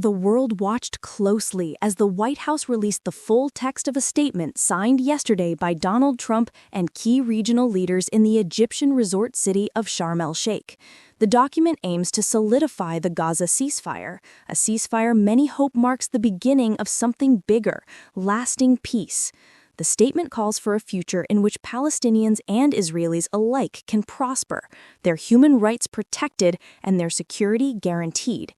The world watched closely as the White House released the full text of a statement signed yesterday by Donald Trump and key regional leaders in the Egyptian resort city of Sharm el-Sheikh. The document aims to solidify the Gaza ceasefire, a ceasefire many hope marks the beginning of something bigger, lasting peace. The statement calls for a future in which Palestinians and Israelis alike can prosper, their human rights protected and their security guaranteed.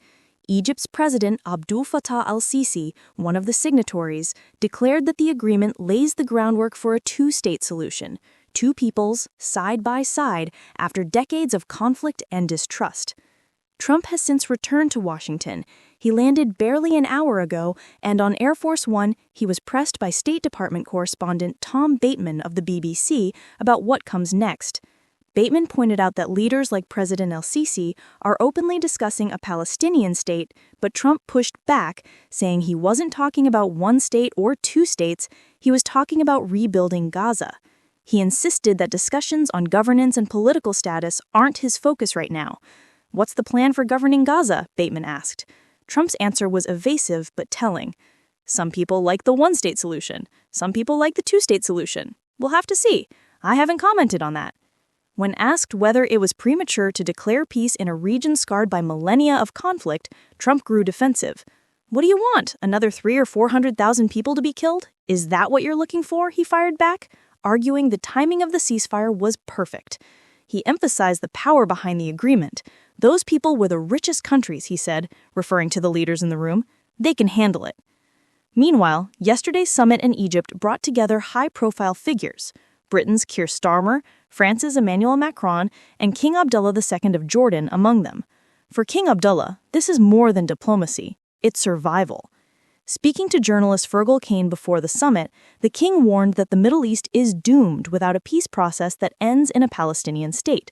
Egypt's President Abdel Fattah al-Sisi, one of the signatories, declared that the agreement lays the groundwork for a two-state solution, two peoples, side by side, after decades of conflict and distrust. Trump has since returned to Washington. He landed barely an hour ago, and on Air Force One, he was pressed by State Department correspondent Tom Bateman of the BBC about what comes next. Bateman pointed out that leaders like President el-Sisi are openly discussing a Palestinian state, but Trump pushed back, saying he wasn't talking about one state or two states, he was talking about rebuilding Gaza. He insisted that discussions on governance and political status aren't his focus right now. "What's the plan for governing Gaza?" Bateman asked. Trump's answer was evasive but telling. "Some people like the one-state solution. Some people like the two-state solution. We'll have to see. I haven't commented on that." When asked whether it was premature to declare peace in a region scarred by millennia of conflict, Trump grew defensive. "What do you want? Another 300,000 or 400,000 people to be killed? Is that what you're looking for?" he fired back, arguing the timing of the ceasefire was perfect. He emphasized the power behind the agreement. "Those people were the richest countries," he said, referring to the leaders in the room. "They can handle it." Meanwhile, yesterday's summit in Egypt brought together high-profile figures. Britain's Keir Starmer, France's Emmanuel Macron, and King Abdullah II of Jordan among them. For King Abdullah, this is more than diplomacy, it's survival. Speaking to journalist Fergal Kane before the summit, the king warned that the Middle East is doomed without a peace process that ends in a Palestinian state.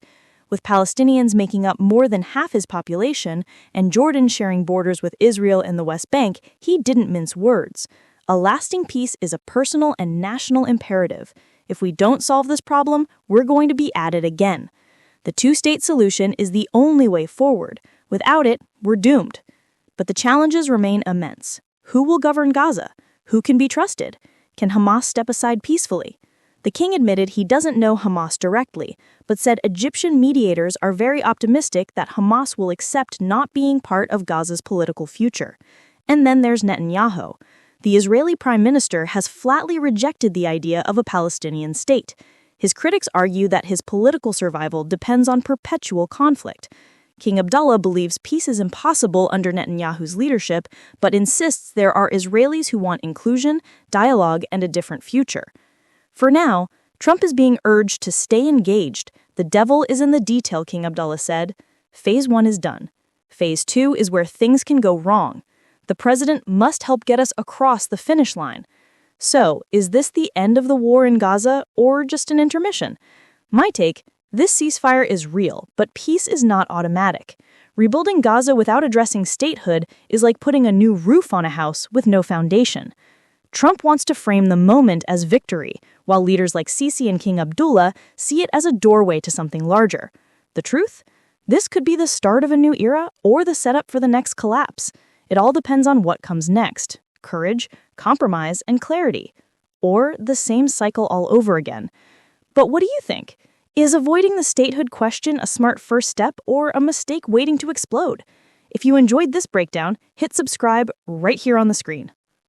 With Palestinians making up more than half his population and Jordan sharing borders with Israel and the West Bank, he didn't mince words. A lasting peace is a personal and national imperative. If we don't solve this problem, we're going to be at it again. The two-state solution is the only way forward. Without it, we're doomed. But the challenges remain immense. Who will govern Gaza? Who can be trusted? Can Hamas step aside peacefully? The king admitted he doesn't know Hamas directly, but said Egyptian mediators are very optimistic that Hamas will accept not being part of Gaza's political future. And then there's Netanyahu. The Israeli prime minister has flatly rejected the idea of a Palestinian state. His critics argue that his political survival depends on perpetual conflict. King Abdullah believes peace is impossible under Netanyahu's leadership, but insists there are Israelis who want inclusion, dialogue, and a different future. For now, Trump is being urged to stay engaged. The devil is in the detail, King Abdullah said. Phase 1 is done. Phase 2 is where things can go wrong. The president must help get us across the finish line. So, is this the end of the war in Gaza or just an intermission? My take, this ceasefire is real, but peace is not automatic. Rebuilding Gaza without addressing statehood is like putting a new roof on a house with no foundation. Trump wants to frame the moment as victory, while leaders like Sisi and King Abdullah see it as a doorway to something larger. The truth? This could be the start of a new era or the setup for the next collapse. It all depends on what comes next: courage, compromise, and clarity. Or the same cycle all over again. But what do you think? Is avoiding the statehood question a smart first step or a mistake waiting to explode? If you enjoyed this breakdown, hit subscribe right here on the screen.